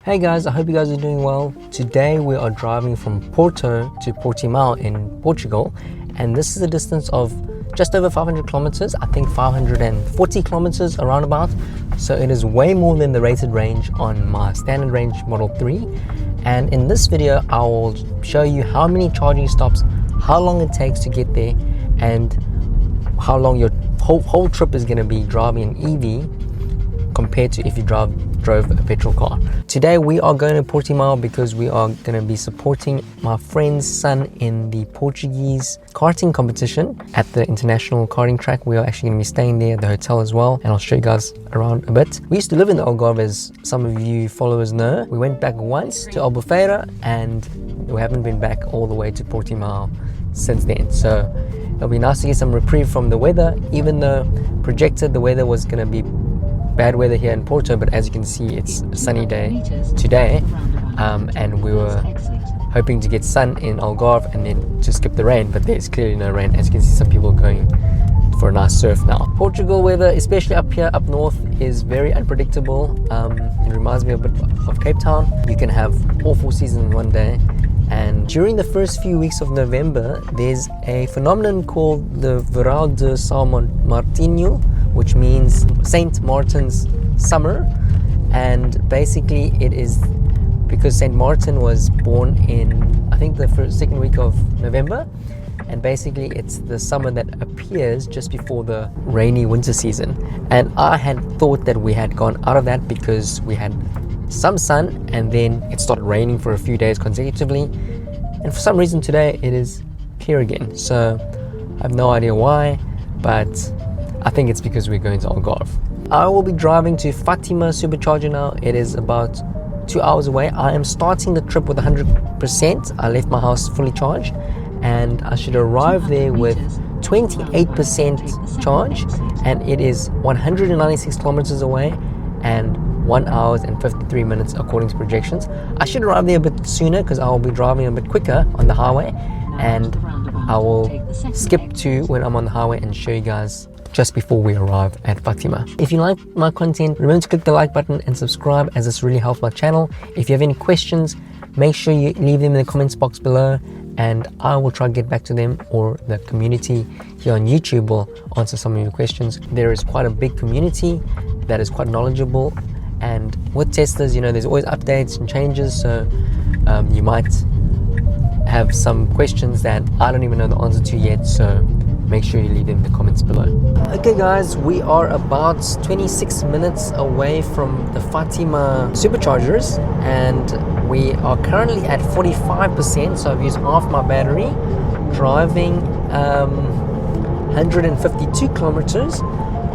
Hey guys, I hope you guys are doing well. Today we are driving from Porto to Portimão in Portugal, and this is a distance of just over 500 kilometers, I think 540 kilometers around about. So it is way more than the rated range on my standard range Model 3. And in this video, I will show you how many charging stops, how long it takes to get there, and how long your whole trip is going to be driving an EV compared to if you drove a petrol car. Today we are going to Portimão because we are going to be supporting my friend's son in the Portuguese karting competition at the international karting track. We are actually going to be staying there at the hotel as well, and I'll show you guys around a bit. We used to live in the Algarve, as some of you followers know. We went back once to Albufeira and we haven't been back all the way to Portimão since then. So it'll be nice to get some reprieve from the weather, even though projected the weather was going to be bad weather here in Porto, but as you can see, it's a sunny day today, and we were hoping to get sun in Algarve and then to skip the rain, but there's clearly no rain. As you can see, some people are going for a nice surf now. Portugal weather, especially up here up north, is very unpredictable. It reminds me a bit of Cape Town. You can have all four seasons in one day, and during the first few weeks of November there's a phenomenon called the Verão de São Martinho, which means Saint Martin's summer. And basically it is because Saint Martin was born in, I think, the second week of November, and basically it's the summer that appears just before the rainy winter season. And I had thought that we had gone out of that because we had some sun and then it started raining for a few days consecutively, and for some reason today it is clear again. So I have no idea why, but I think it's because we're going to Algarve. I will be driving to Fátima Supercharger now. It is about 2 hours away. I am starting the trip with 100%. I left my house fully charged, and I should arrive there with 28% charge, and it is 196 kilometers away and 1 hour and 53 minutes according to projections. I should arrive there a bit sooner because I will be driving a bit quicker on the highway, and I will skip to when I'm on the highway and show you guys just before we arrive at Fátima. If you like my content, remember to click the like button and subscribe, as this really helps my channel. If you have any questions, make sure you leave them in the comments box below, and I will try to get back to them, or the community here on YouTube will answer some of your questions. There is quite a big community that is quite knowledgeable, and with Teslas, you know, there's always updates and changes, so you might have some questions that I don't even know the answer to yet, so make sure you leave them in the comments below. Okay guys, we are about 26 minutes away from the Fátima Superchargers, and we are currently at 45%, so I've used half my battery, driving 152 kilometers.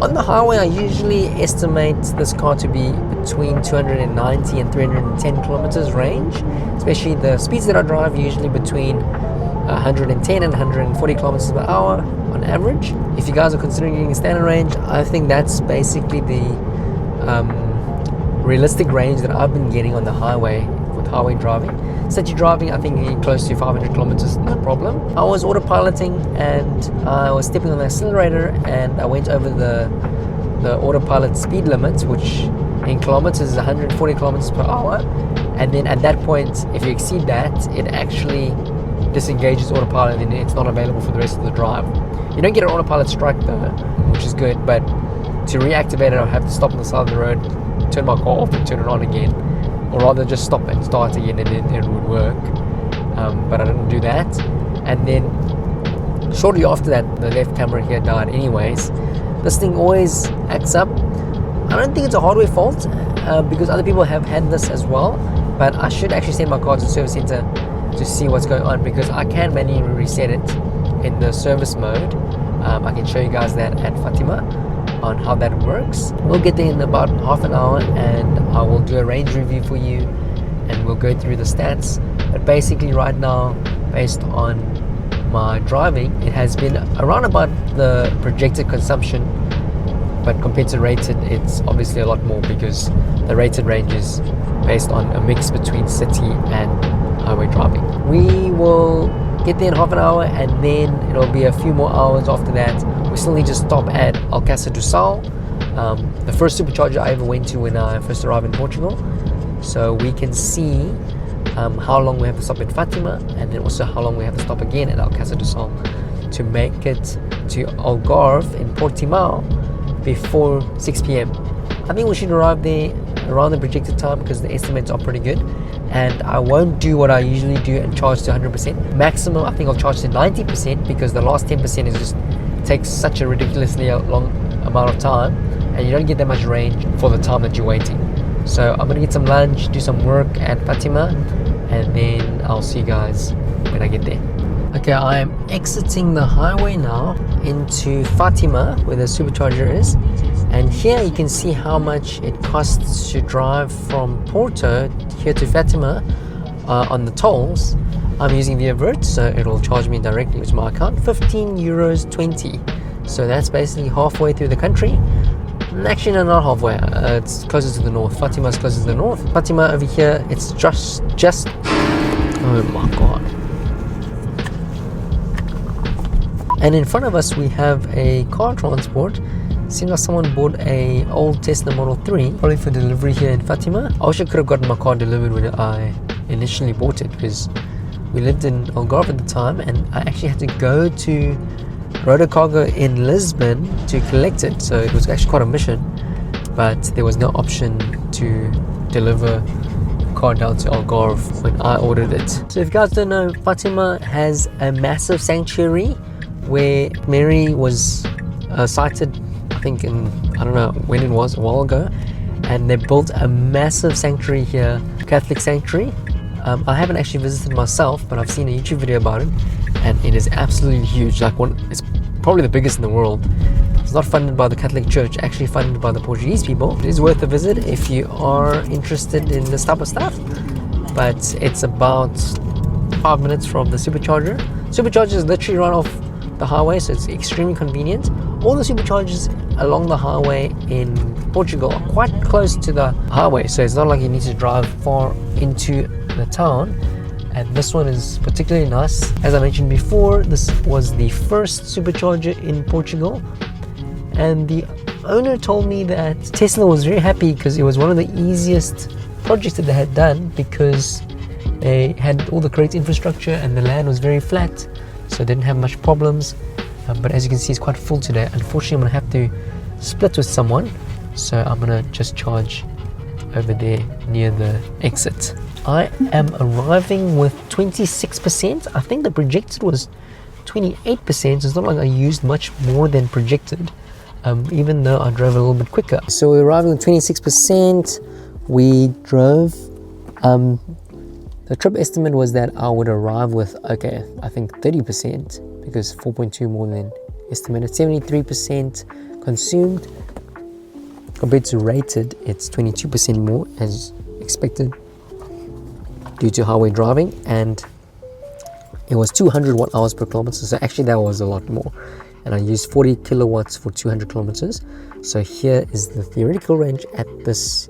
On the highway, I usually estimate this car to be between 290 and 310 kilometers range, especially the speeds that I drive, usually between 110 and 140 kilometers per hour on average. If you guys are considering getting a standard range, I think that's basically the realistic range that I've been getting on the highway with highway driving. City driving, I think getting close to 500 kilometers, no problem. I was autopiloting and I was stepping on the accelerator, and I went over the autopilot speed limit, which in kilometers is 140 kilometers per hour. And then at that point, if you exceed that, it actually disengages autopilot and it's not available for the rest of the drive. You don't get an autopilot strike though, which is good, but to reactivate it, I'll have to stop on the side of the road, turn my car off and turn it on again, or rather just stop and start again, and then it would work. But I didn't do that, and then shortly after that the left camera here died anyways. This thing always acts up. I don't think it's a hardware fault, because other people have had this as well, but I should actually send my car to the service center to see what's going on, because I can manually reset it in the service mode. I can show you guys that at Fátima on how that works. We'll get there in about half an hour, and I will do a range review for you, and we'll go through the stats. But basically right now, based on my driving, it has been around about the projected consumption, but compared to rated, it's obviously a lot more, because the rated range is based on a mix between city and highway driving. We will get there in half an hour, and then it'll be a few more hours after that. We still need to stop at Alcácer do Sal, the first supercharger I ever went to when I first arrived in Portugal. so we can see how long we have to stop at Fátima, and then also how long we have to stop again at Alcácer do Sal to make it to Algarve in Portimão before 6 p.m. I think we should arrive there around the projected time because the estimates are pretty good, and I won't do what I usually do and charge to 100%. Maximum, I think I'll charge to 90% because the last 10% is just takes such a ridiculously long amount of time, and you don't get that much range for the time that you're waiting. So I'm gonna get some lunch, do some work at Fátima, and then I'll see you guys when I get there. Okay, I am exiting the highway now into Fátima where the supercharger is, and here you can see how much it costs to drive from Porto here to Fátima on the tolls. I'm using the Avert, so it'll charge me directly with my account, €15.20. So that's basically halfway through the country. Actually, no, not halfway. It's closer to the north. Fátima is closer to the north. Fátima over here, it's just. Oh my god. And in front of us, we have a car transport. Seems like someone bought a old Tesla Model 3, probably for delivery here in Fátima. I wish I could have gotten my car delivered when I initially bought it, because we lived in Algarve at the time, and I actually had to go to Rotocargo in Lisbon to collect it, so it was actually quite a mission, but there was no option to deliver the car down to Algarve when I ordered it. So if you guys don't know, Fátima has a massive sanctuary where Mary was sighted, I think in, I don't know when it was, a while ago, and they built a massive sanctuary here, Catholic sanctuary. I haven't actually visited myself, but I've seen a YouTube video about it, and it is absolutely huge. Like it's probably the biggest in the world. It's not funded by the Catholic Church, actually funded by the Portuguese people. It is worth a visit if you are interested in this type of stuff, but it's about 5 minutes from the supercharger. Supercharger is literally right off the highway, so it's extremely convenient. All the superchargers along the highway in Portugal are quite close to the highway, so it's not like you need to drive far into the town. And this one is particularly nice. As I mentioned before, this was the first supercharger in Portugal, and the owner told me that Tesla was very happy because it was one of the easiest projects that they had done, because they had all the correct infrastructure and the land was very flat, so they didn't have much problems. But as you can see, it's quite full today. Unfortunately, I'm gonna have to split with someone, so I'm gonna just charge over there near the exit. I am arriving with 26%. I think the projected was 28%. So it's not like I used much more than projected, even though I drove a little bit quicker. So we're arriving with 26%. We drove, the trip estimate was that I would arrive with, okay, I think 30%, because 4.2 more than estimated. 73% consumed. Compared to rated, it's 22% more as expected due to highway driving, and it was 200 watt hours per kilometer, so actually that was a lot more, and I used 40 kilowatts for 200 kilometers. So here is the theoretical range at this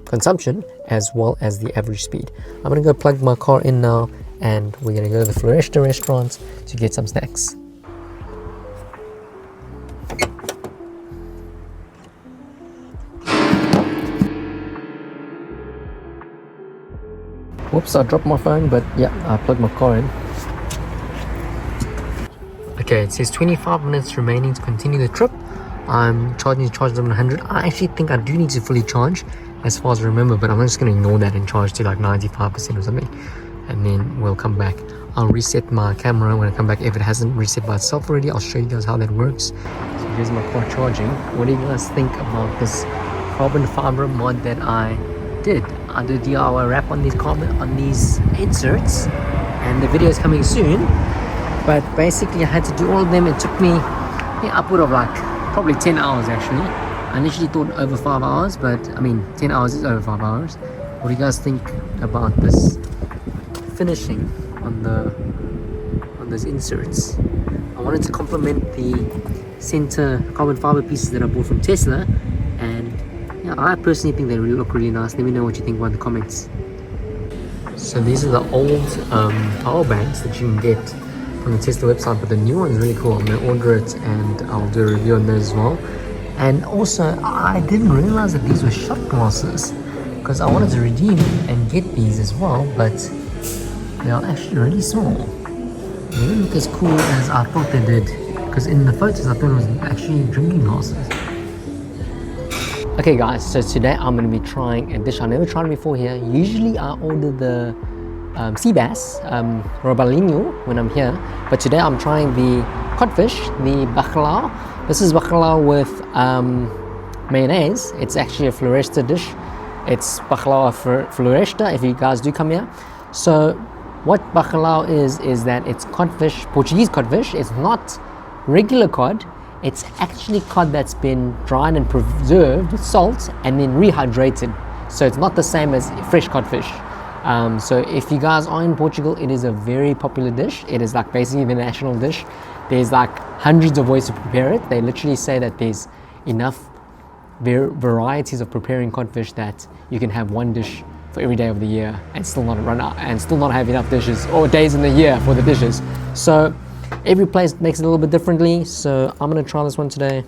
consumption, as well as the average speed. I'm gonna go plug my car in now, and we're gonna go to the Floresta restaurant to get some snacks. Whoops, I dropped my phone, but yeah, I plugged my car in. Okay, it says 25 minutes remaining to continue the trip. I'm charging them 100. I actually think I do need to fully charge, as far as I remember, but I'm just going to ignore that and charge to like 95% or something, and then we'll come back. I'll reset my camera when I come back. If it hasn't reset by itself already, I'll show you guys how that works. So here's my car charging. What do you guys think about this carbon fiber mod that I did? I did DIY wrap on these inserts, and the video is coming soon. But basically I had to do all of them. It took me upward of like probably 10 hours actually. I initially thought over 5 hours, but I mean 10 hours is over 5 hours. What do you guys think about this finishing on those inserts? I wanted to complement the center carbon fiber pieces that I bought from Tesla, and yeah, I personally think they look really nice. Let me know what you think about in the comments. So these are the old power banks that you can get from the Tesla website, but the new one is really cool. I'm gonna order it and I'll do a review on those as well. And also, I didn't realize that these were shot glasses. because I wanted to redeem and get these as well, but they are actually really small. They don't look as cool as I thought they did, because in the photos I thought it was actually drinking glasses. Okay guys, so today I'm going to be trying a dish I've never tried before here. Usually I order the sea bass, robalinho, when I'm here, but today I'm trying the codfish, the bacalhau. This is bacalhau with mayonnaise. It's actually a Floresta dish. It's bacalhau Floresta if you guys do come here. So what bacalhau is that it's codfish, Portuguese codfish. It's not regular cod. It's actually cod that's been dried and preserved with salt and then rehydrated. So it's not the same as fresh codfish. So if you guys are in Portugal, it is a very popular dish. It is like basically the national dish. There's like hundreds of ways to prepare it. They literally say that there's enough varieties of preparing codfish that you can have one dish for every day of the year and still not run out and still not have enough dishes or days in the year for the dishes. So every place makes it a little bit differently. So I'm gonna try this one today.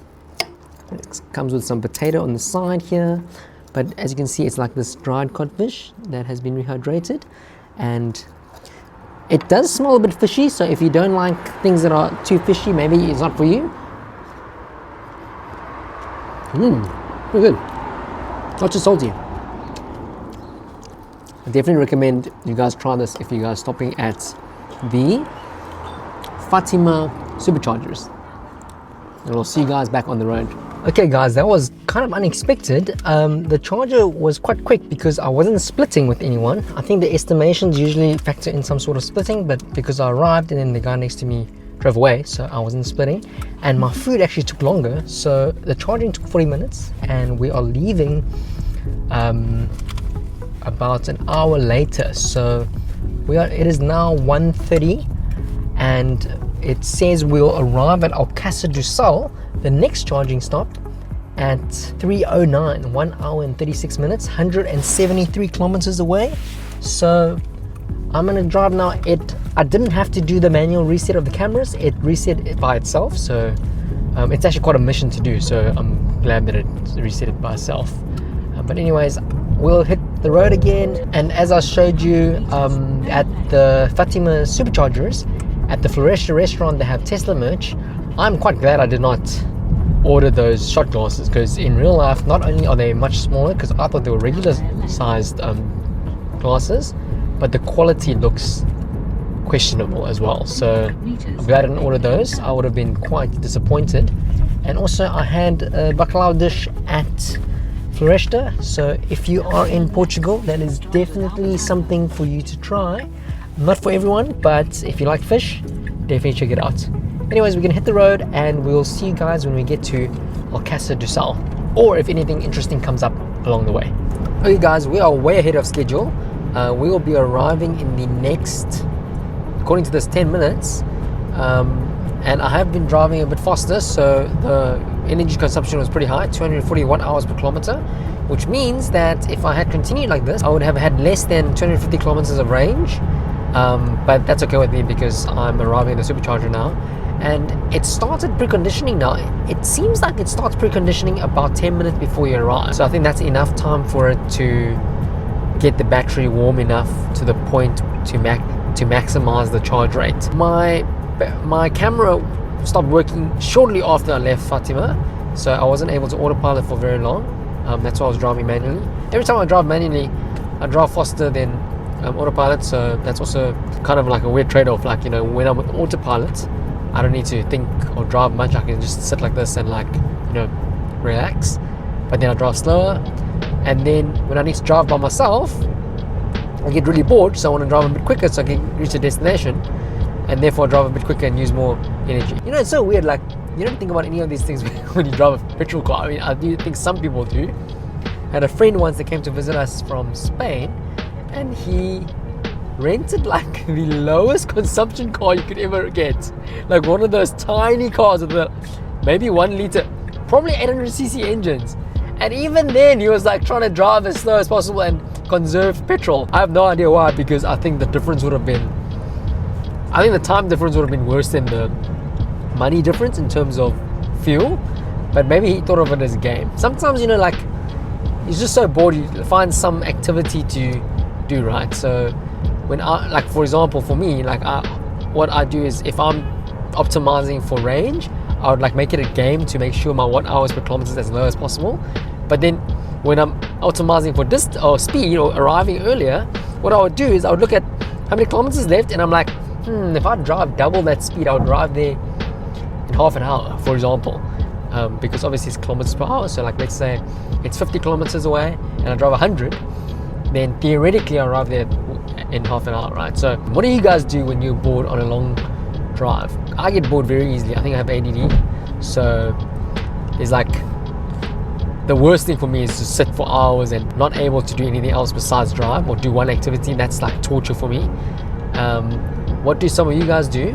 It comes with some potato on the side here, but as you can see, it's like this dried codfish that has been rehydrated, and it does smell a bit fishy. So if you don't like things that are too fishy, maybe it's not for you. Pretty good. Not too salty. I definitely recommend you guys try this if you guys are stopping at the Fátima Superchargers. And we'll see you guys back on the road. Okay guys, that was kind of unexpected. The charger was quite quick because I wasn't splitting with anyone. I think the estimations usually factor in some sort of splitting, but because I arrived and then the guy next to me drove away, so I wasn't splitting. And my food actually took longer, so the charging took 40 minutes and we are leaving about an hour later. So it is now 1:30 and it says we'll arrive at Alcácer do Sal, the next charging stop, at 3:09, 1 hour and 36 minutes, 173 kilometers away. So I'm gonna drive now. I didn't have to do the manual reset of the cameras. It reset it by itself. So it's actually quite a mission to do. So I'm glad that it reset it by itself. But anyways, we'll hit the road again. And as I showed you at the Fátima Superchargers, at the Floresta restaurant, they have Tesla merch. I'm quite glad I did not order those shot glasses, because in real life, not only are they much smaller, because I thought they were regular sized glasses, but the quality looks questionable as well. So I'm glad I didn't order those. I would have been quite disappointed. And also I had a bacalhau dish at Floresta. So if you are in Portugal, that is definitely something for you to try. Not for everyone, but if you like fish, definitely check it out. Anyways, we're gonna hit the road and we'll see you guys when we get to Alcácer do Sal, or if anything interesting comes up along the way. Okay guys, we are way ahead of schedule. We will be arriving in the next, according to this, 10 minutes. And I have been driving a bit faster, so the energy consumption was pretty high, 241 hours per kilometer, which means that if I had continued like this, I would have had less than 250 kilometers of range. But that's okay with me because I'm arriving at the supercharger now, and it started preconditioning now. It seems like it starts preconditioning about 10 minutes before you arrive, so I think that's enough time for it to get the battery warm enough to the point to maximize the charge rate. My camera stopped working shortly after I left Fátima, so I wasn't able to autopilot for very long. That's why I was driving manually. Every time I drive manually, I drive faster than autopilot, so that's also kind of like a weird trade-off. Like, you know, when I'm with autopilot, I don't need to think or drive much. I can just sit like this and, like, you know, relax. But then I drive slower, and then when I need to drive by myself, I get really bored, so I want to drive a bit quicker so I can reach the destination, and therefore drive a bit quicker and use more energy. You know, it's so weird. Like, you don't think about any of these things when you drive a petrol car. I mean, I do think some people do. I had a friend once that came to visit us from Spain, and he rented like the lowest consumption car you could ever get, like one of those tiny cars with the maybe 1 liter, probably 800cc engines. And even then he was like trying to drive as slow as possible and conserve petrol. I have no idea why, because I think the difference would have been, I think the time difference would have been worse than the money difference in terms of fuel. But maybe he thought of it as a game. Sometimes, you know, like he's just so bored, you find some activity to do, right? So when I, like for example, for me, like what I do is if I'm optimizing for range, I would like make it a game to make sure my watt hours per kilometer is as low as possible. But then when I'm optimizing for distance or speed or arriving earlier, what I would do is I would look at how many kilometers left, and I'm like, if I drive double that speed, I would arrive there in half an hour, for example. Because obviously it's kilometers per hour, so like let's say it's 50 kilometers away and I drive 100, then theoretically I arrive there in half an hour, right? So what do you guys do when you're bored on a long drive? I get bored very easily. I think I have ADD, so there's like, the worst thing for me is to sit for hours and not able to do anything else besides drive or do one activity. That's like torture for me. What do some of you guys do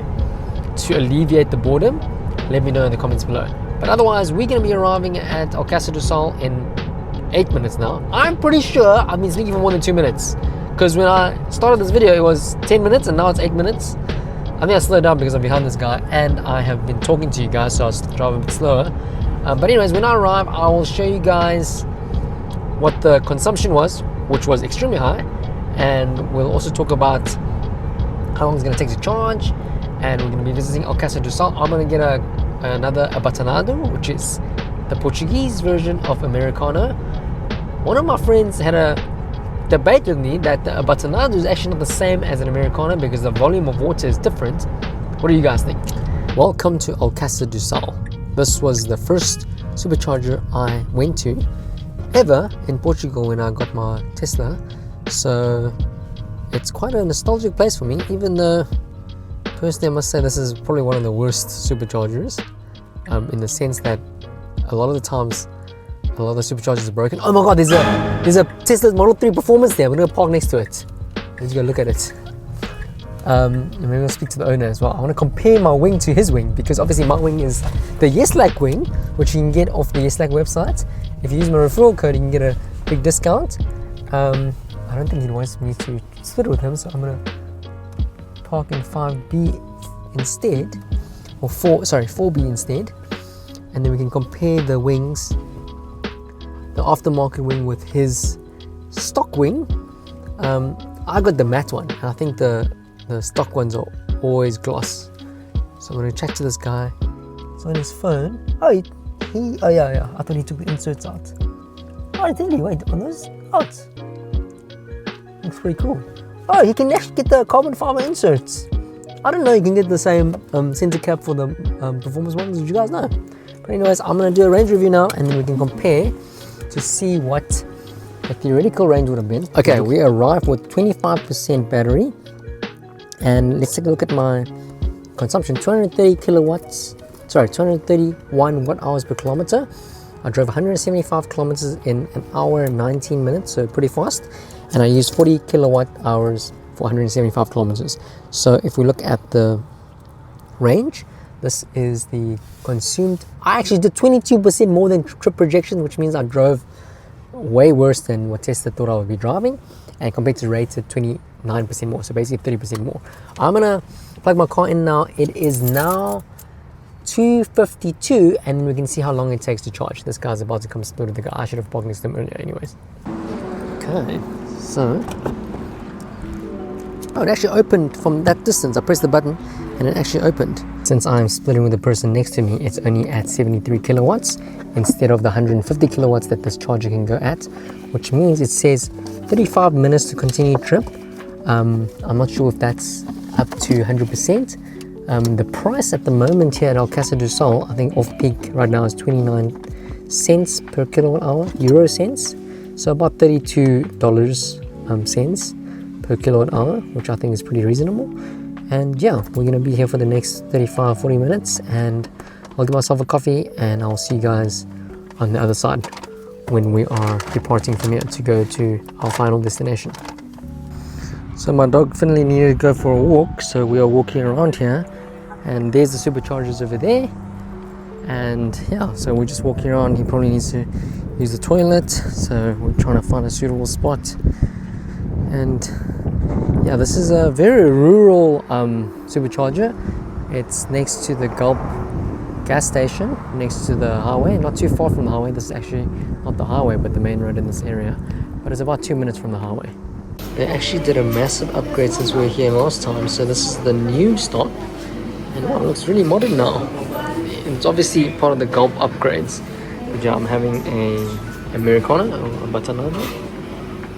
to alleviate the boredom? Let me know in the comments below. But otherwise, we're going to be arriving at Alcácer in 8 minutes now. I'm pretty sure I've been speaking for more than 2 minutes, because when I started this video it was 10 minutes and now it's 8 minutes. I think I slowed down because I'm behind this guy and I have been talking to you guys, so I'll drive a bit slower. But anyways, when I arrive, I will show you guys what the consumption was, which was extremely high, and we'll also talk about how long it's going to take to charge, and we're going to be visiting Alcácer do Sal. I'm going to get another abatonado, which is the Portuguese version of Americano. One of my friends had a debate with me that the abatonado is actually not the same as an Americano because the volume of water is different. What do you guys think? Welcome to Alcácer do Sal. This was the first supercharger I went to ever in Portugal when I got my Tesla, so it's quite a nostalgic place for me, even though personally I must say this is probably one of the worst superchargers, in the sense that a lot of the times a lot of the superchargers are broken. Oh my god, there's a Tesla Model 3 Performance there. I'm gonna park next to it. Let's go look at it. And we're going to speak to the owner as well. I want to compare my wing to his wing, because obviously my wing is the Yeslac wing, which you can get off the Yeslac website. If you use my referral code, you can get a big discount. I don't think he wants me to split with him, so I'm going to park in 5B instead, or 4B instead, and then we can compare the wings, the aftermarket wing with his stock wing. I got the matte one, and I think the stock ones are always gloss. So I'm going to chat to this guy. It's on his phone. Oh, yeah. I thought he took the inserts out. Oh, I think he wait on those out. Looks pretty cool. Oh, you can actually get the carbon fiber inserts. I don't know you can get the same center cap for the performance ones. Did you guys know? But anyways, I'm going to do a range review now, and then we can compare to see what the theoretical range would have been. Okay, we arrived with 25% battery. And let's take a look at my consumption. 231 watt hours per kilometer. I drove 175 kilometers in an hour and 19 minutes, so pretty fast. And I used 40 kilowatt hours for 175 kilometers. So if we look at the range, this is the consumed. I actually did 22% more than trip projections, which means I drove way worse than what Tesla thought I would be driving, and compared to rated 29% more, so basically 30% more. I'm gonna plug my car in now. It is now 2:52, and we can see how long it takes to charge. This guy's about to come split with the guy. I should have parked next to him earlier anyways. Okay, so it actually opened from that distance. I pressed the button and it actually opened. Since I'm splitting with the person next to me, it's only at 73 kilowatts instead of the 150 kilowatts that this charger can go at, which means it says 35 minutes to continue trip. I'm not sure if that's up to 100%. The price at the moment here at Alcácer do Sal, I think off peak right now is 29 cents per kilowatt hour, euro cents. So about $32 cents per kilowatt hour, which I think is pretty reasonable. And yeah, we're going to be here for the next 35-40 minutes, and I'll get myself a coffee and I'll see you guys on the other side when we are departing from here to go to our final destination. So my dog finally needed to go for a walk, so we are walking around here, and there's the superchargers over there. And yeah, so we're just walking around. He probably needs to use the toilet, so we're trying to find a suitable spot. And yeah, this is a very rural supercharger. It's next to the Gulp gas station next to the highway, not too far from the highway. This is actually not the highway but the main road in this area, but it's about 2 minutes from the highway. They actually did a massive upgrade since we were here last time, so this is the new stop, and wow, it looks really modern now. It's obviously part of the Gulf upgrades. But yeah, I'm having a Americano, a butter nugget,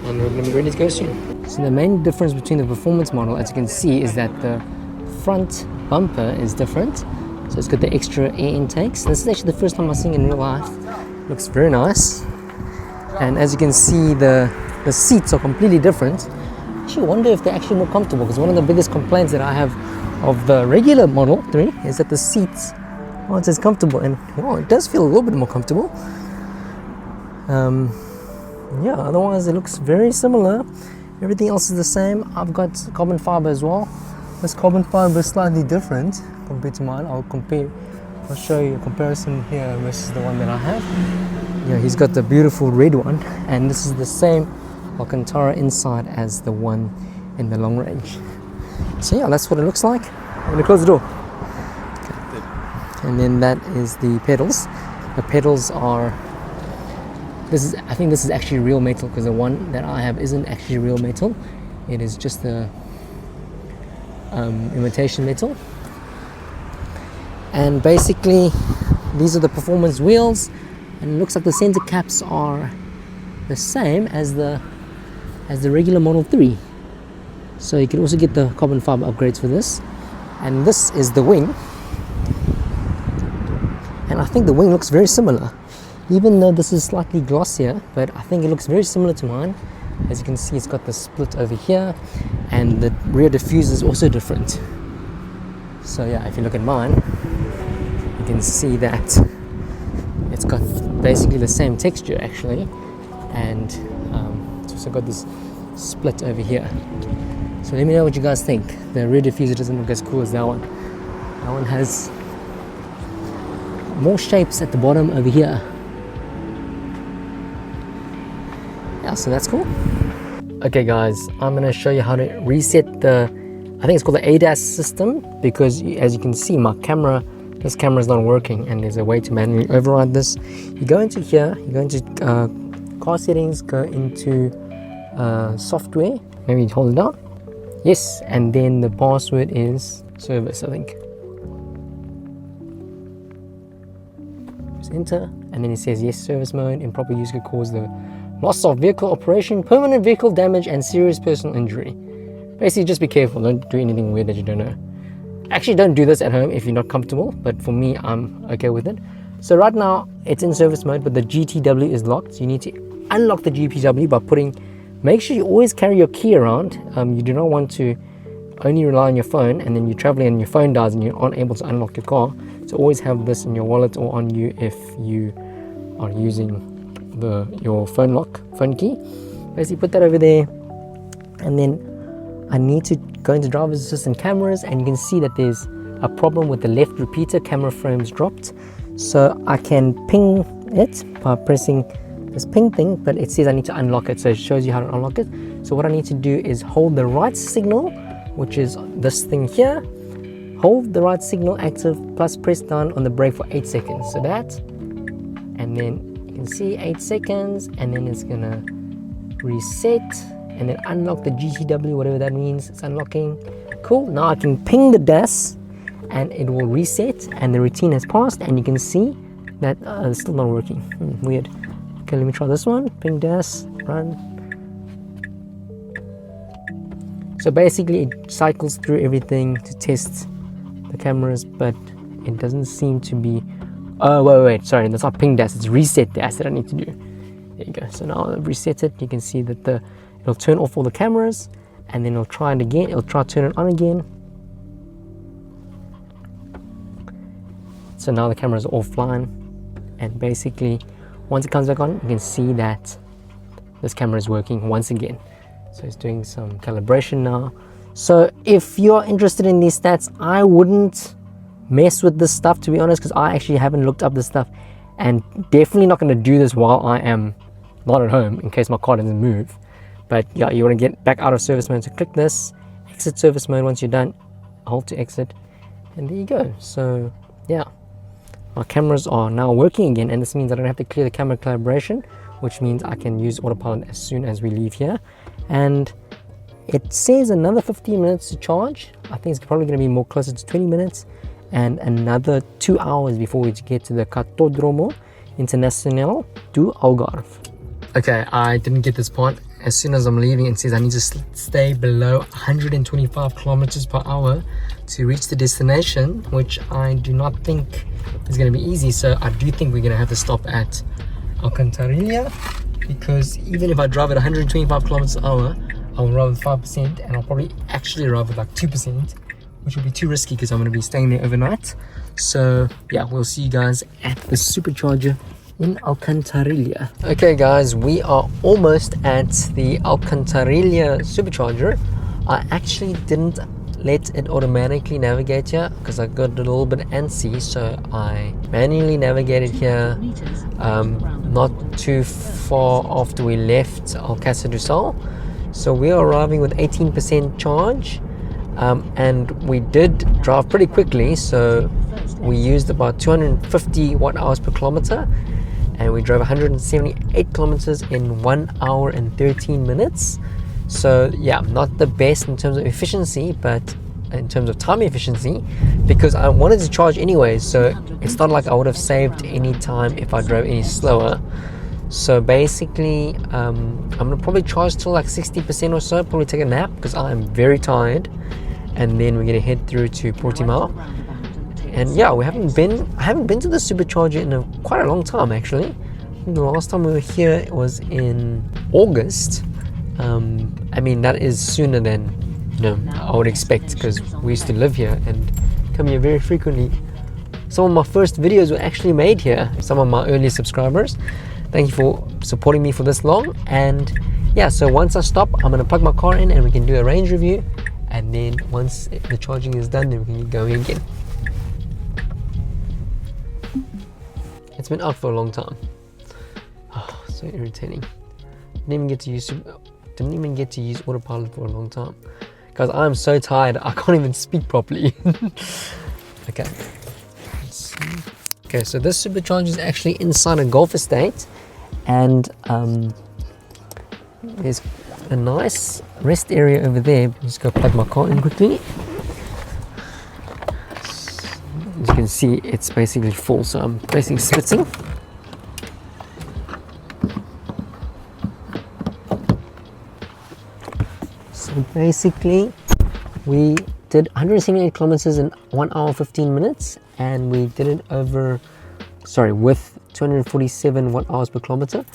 and we're going to be ready to go soon. So the main difference between the performance model, as you can see, is that the front bumper is different. So it's got the extra air intakes. This is actually the first time I've seen it in real life. Looks very nice. And as you can see, the seats are completely different. I actually wonder if they're actually more comfortable, because one of the biggest complaints that I have of the regular Model 3 is that the seats aren't as comfortable, and well, it does feel a little bit more comfortable. Yeah, otherwise it looks very similar. Everything else is the same. I've got carbon fiber as well. This carbon fiber is slightly different compared to mine. I'll show you a comparison here versus the one that I have. Yeah, he's got the beautiful red one, and this is the same Alcantara inside as the one in the long range. So yeah, that's what it looks like. I'm gonna close the door. Okay. And then that is the pedals. The pedals are, I think this is actually real metal, because the one that I have isn't actually real metal. It is just the imitation metal. And basically these are the performance wheels, and it looks like the center caps are the same as the regular Model 3. So you can also get the carbon fiber upgrades for this. And this is the wing, and I think the wing looks very similar, even though this is slightly glossier, but I think it looks very similar to mine. As you can see, it's got the split over here, and the rear diffuser is also different. So yeah, if you look at mine, you can see that it's got basically the same texture actually, and it's also got this split over here. So let me know what you guys think. The rear diffuser doesn't look as cool as that one. That one has more shapes at the bottom over here. Yeah, so that's cool. Okay guys, I'm going to show you how to reset the, I think it's called the ADAS system, because as you can see, this camera is not working, and there's a way to manually override this. You go into here, you go into car settings, go into software, maybe hold it down. Yes, and then the password is service, I think. Just enter, and then it says yes, service mode. Improper use could cause the loss of vehicle operation, permanent vehicle damage, and serious personal injury. Basically, just be careful. Don't do anything weird that you don't know. Actually, don't do this at home if you're not comfortable, but for me, I'm okay with it. So right now, it's in service mode, but the GTW is locked. So you need to unlock the GTW by make sure you always carry your key around. You do not want to only rely on your phone, and then you're traveling and your phone dies and you're unable to unlock your car. So always have this in your wallet or on you if you are using your phone key. Basically put that over there, and then I need to go into driver's assistant cameras, and you can see that there's a problem with the left repeater. Camera frames dropped, so I can ping it by pressing this ping thing, but it says I need to unlock it, so it shows you how to unlock it. So what I need to do is hold the right signal, which is this thing here. Hold the right signal active plus press down on the brake for 8 seconds. So that, and then you can see 8 seconds, and then it's gonna reset, and then unlock the GTW, whatever that means. It's unlocking. Cool. Now I can ping the DAS, and it will reset, and the routine has passed, and you can see that it's still not working. Weird. Okay, let me try this one. Ping DAS, run. So basically it cycles through everything to test the cameras, but it doesn't seem to be, oh wait, sorry, that's not ping DAS, it's reset DAS that I need to do. There you go. So now I've reset it. You can see that it'll turn off all the cameras, and then it'll try it again. It'll try to turn it on again. So now the cameras are offline, and basically once it comes back on, you can see that this camera is working once again. So it's doing some calibration now. So if you're interested in these stats, I wouldn't mess with this stuff, to be honest, because I actually haven't looked up this stuff, and definitely not going to do this while I am not at home in case my car doesn't move. But yeah, you want to get back out of service mode, so click this, exit service mode. Once you're done, hold to exit, and there you go. So yeah, my cameras are now working again, and this means I don't have to clear the camera calibration, which means I can use autopilot as soon as we leave here. And it says another 15 minutes to charge. I think it's probably going to be more closer to 20 minutes, and another 2 hours before we get to the Kartódromo Internacional do Algarve. Okay, I didn't get this part. As soon as I'm leaving, it says I need to stay below 125 kilometers per hour to reach the destination, which I do not think is going to be easy. So I do think we're going to have to stop at Alcantarillia, because even if I drive at 125 kilometers per hour, I'll arrive with 5%, and I'll probably actually arrive with like 2%, which will be too risky because I'm going to be staying there overnight. So yeah, we'll see you guys at the supercharger in Alcantarillia. Okay guys, we are almost at the Alcantarillia supercharger. I actually didn't let it automatically navigate here because I got a little bit antsy, so I manually navigated here not too far after we left Alcácer do Sal. So we are arriving with 18% charge, and we did drive pretty quickly, so we used about 250 watt-hours per kilometer, and we drove 178 kilometers in 1 hour and 13 minutes. So yeah, not the best in terms of efficiency, but in terms of time efficiency, because I wanted to charge anyway, so it's not like I would have saved any time if I drove any slower. So basically I'm gonna probably charge till like 60% or so, probably take a nap because I am very tired, and then we're gonna head through to Portimão. And yeah, I haven't been to the supercharger in quite a long time actually. The last time we were here was in August. I mean, that is sooner than I would expect, because we used to live here and come here very frequently. Some of my first videos were actually made here, some of my early subscribers. Thank you for supporting me for this long. And yeah, so once I stop, I'm going to plug my car in and we can do a range review, and then once the charging is done, then we can get going again. It's been out for a long time. Oh, so irritating. Didn't even get to use autopilot for a long time. Guys, I'm so tired, I can't even speak properly. Okay, let's see. Okay, so this supercharger is actually inside a golf estate, and there's a nice rest area over there. Just go plug my car in quickly. As you can see, it's basically full, so I'm basically splitting. So basically, we did 178 kilometers in 1 hour 15 minutes, and we did it with 247 watt-hours per kilometer.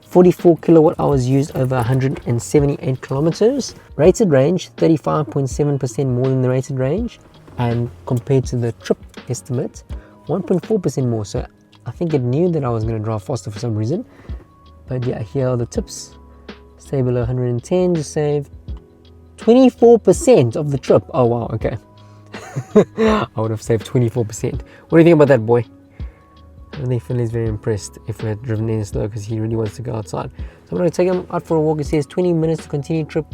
44 kilowatt hours used over 178 kilometers. Rated range 35.7% more than the rated range, and compared to the trip estimate, 1.4% more. So I think it knew that I was going to drive faster for some reason. But yeah, here are the tips. Stay below 110 to save 24% of the trip. Oh wow, okay. I would have saved 24%. What do you think about that, boy? I don't think Finley's very impressed if we had driven in slow, because he really wants to go outside. So I'm going to take him out for a walk. It says 20 minutes to continue trip,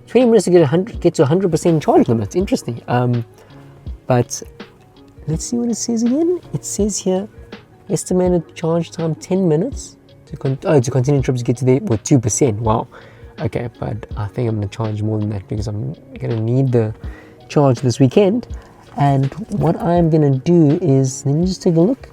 20 minutes to get to 100% charge limit. Interesting. But let's see what it says again. It says here estimated charge time 10 minutes to continue trips to get to there with 2%. Wow. Okay, but I think I'm going to charge more than that because I'm going to need the charge this weekend. And what I'm going to do is, let me just take a look.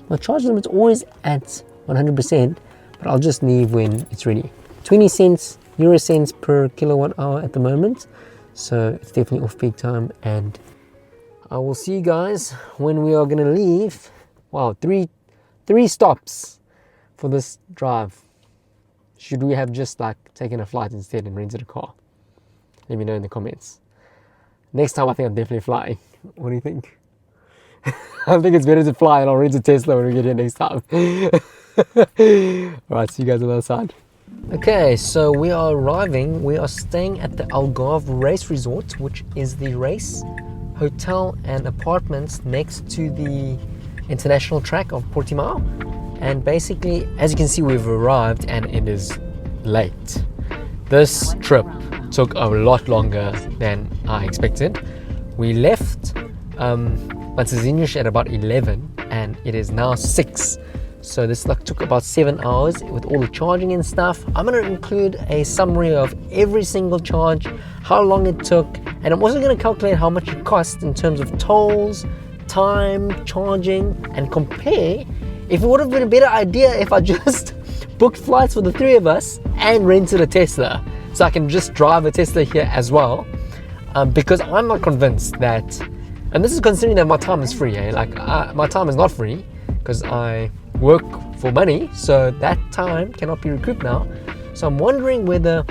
My charge limit's always at 100%, but I'll just leave when it's ready. 20 cents, euro cents per kilowatt hour at the moment. So it's definitely off peak time, and I will see you guys when we are going to leave. Wow, three stops for this drive. Should we have just like taken a flight instead and rented a car? Let me know in the comments. Next time I think I'm definitely flying. What do you think? I think it's better to fly, and I'll rent a Tesla when we get here next time. Alright, see you guys on the other side. Okay, so we are arriving. We are staying at the Algarve Race Resort, which is the race hotel and apartments next to the international track of Portimão. And basically, as you can see, we've arrived and it is late. This trip took a lot longer than I expected. We left Manzanillos at about 11, and it is now 6. So this like took about 7 hours with all the charging and stuff. I'm going to include a summary of every single charge, how long it took, and I'm also going to calculate how much it cost in terms of tolls, time, charging, and compare if it would have been a better idea if I just booked flights for the 3 of us and rented a Tesla, so I can just drive a Tesla here as well, because I'm not convinced that, and this is considering that my time is free, like my time is not free because I work for money, so that time cannot be recouped now. So I'm wondering whether,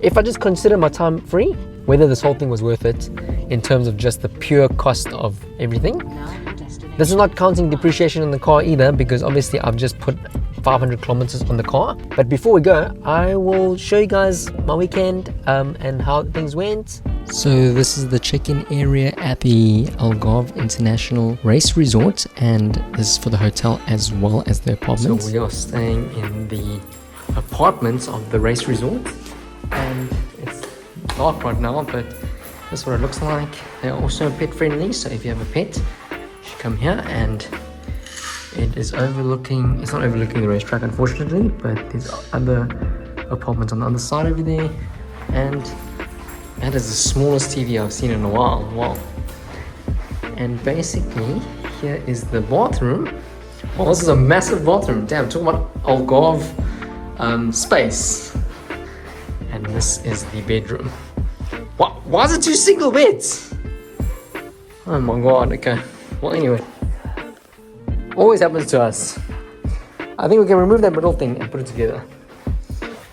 if I just consider my time free, whether this whole thing was worth it in terms of just the pure cost of everything. This is not counting depreciation in the car either, because obviously I've just put 500 kilometers on the car. But before we go, I will show you guys my weekend and how things went. So this is the check-in area at the Algarve International Race Resort, and this is for the hotel as well as the apartments. So we are staying in the apartments of the race resort, and it's dark right now, but this is what it looks like. They're also pet friendly, so if you have a pet, you should come here. And it is overlooking, it's not overlooking the racetrack unfortunately, but there's other apartments on the other side over there, and that is the smallest TV I've seen in a while. Wow. And basically, here is the bathroom. Well, this is a massive bathroom. Damn, talk about Algarve space. And this is the bedroom. Why is it 2 single beds? Oh my god, okay. Well, anyway. Always happens to us. I think we can remove that middle thing and put it together.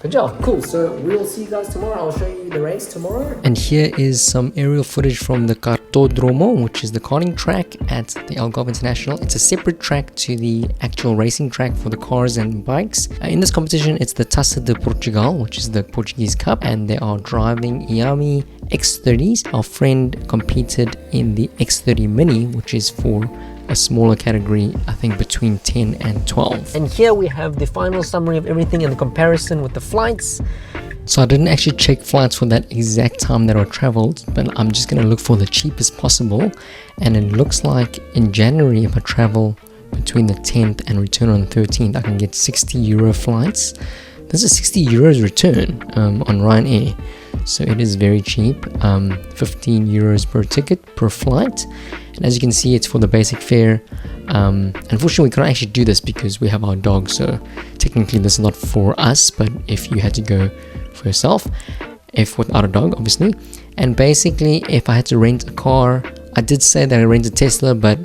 Good job, cool. So we'll see you guys tomorrow. I'll show you the race tomorrow. And here is some aerial footage from the Kartódromo, which is the karting track at the Algarve International. It's a separate track to the actual racing track for the cars and bikes. In this competition, it's the Taça de Portugal, which is the Portuguese Cup, and they are driving IAME X30s. Our friend competed in the X30 Mini, which is for a smaller category, I think between 10 and 12. And here we have the final summary of everything and the comparison with the flights. So I didn't actually check flights for that exact time that I traveled, but I'm just going to look for the cheapest possible. And it looks like in January, if I travel between the 10th and return on the 13th, I can get 60 euro flights. This is 60 euros return on Ryanair. So it is very cheap, 15 euros per ticket per flight. And as you can see, it's for the basic fare. Unfortunately, we can't actually do this because we have our dog, so technically this is not for us, but if you had to go for yourself, if without a dog obviously. And basically, if I had to rent a car, I did say that I rent a Tesla, but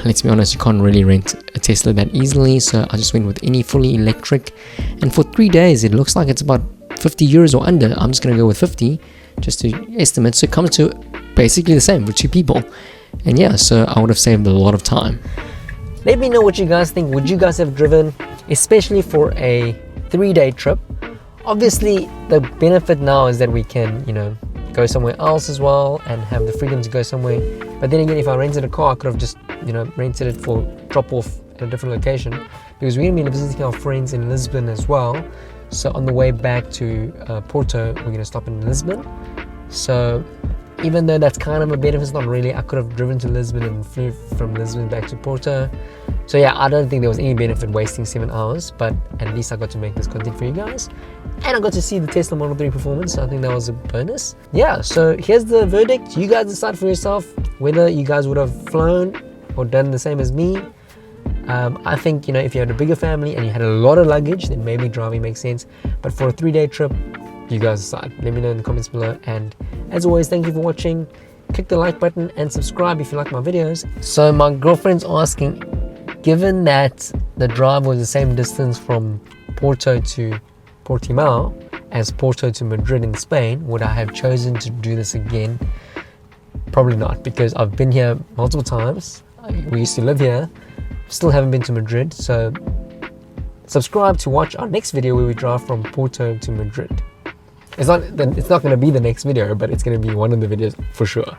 let's be honest, you can't really rent a Tesla that easily, so I just went with any fully electric. And for 3 days, it looks like it's about 50 euros or under. I'm just going to go with 50 just to estimate, so it comes to basically the same for 2 people. And yeah, so I would have saved a lot of time. Let me know what you guys think. Would you guys have driven, especially for a 3-day trip? Obviously, the benefit now is that we can, go somewhere else as well and have the freedom to go somewhere. But then again, if I rented a car, I could have just, rented it for drop off at a different location, because we're going to be visiting our friends in Lisbon as well. So on the way back to Porto, we're going to stop in Lisbon. So even though that's kind of a benefit, it's not really. I could have driven to Lisbon and flew from Lisbon back to Porto. So yeah, I don't think there was any benefit wasting 7 hours, but at least I got to make this content for you guys. And I got to see the Tesla Model 3 performance, so I think that was a bonus. Yeah, so here's the verdict. You guys decide for yourself whether you guys would have flown or done the same as me. I think, if you had a bigger family and you had a lot of luggage, then maybe driving makes sense. But for a 3-day trip, you guys decide. Let me know in the comments below. And as always, thank you for watching. Click the like button and subscribe if you like my videos. So my girlfriend's asking, given that the drive was the same distance from Porto to Portimão as Porto to Madrid in Spain, would I have chosen to do this again? Probably not, because I've been here multiple times. We used to live here. Still haven't been to Madrid. So subscribe to watch our next video where we drive from Porto to Madrid. It's not going to be the next video, but it's going to be one of the videos for sure.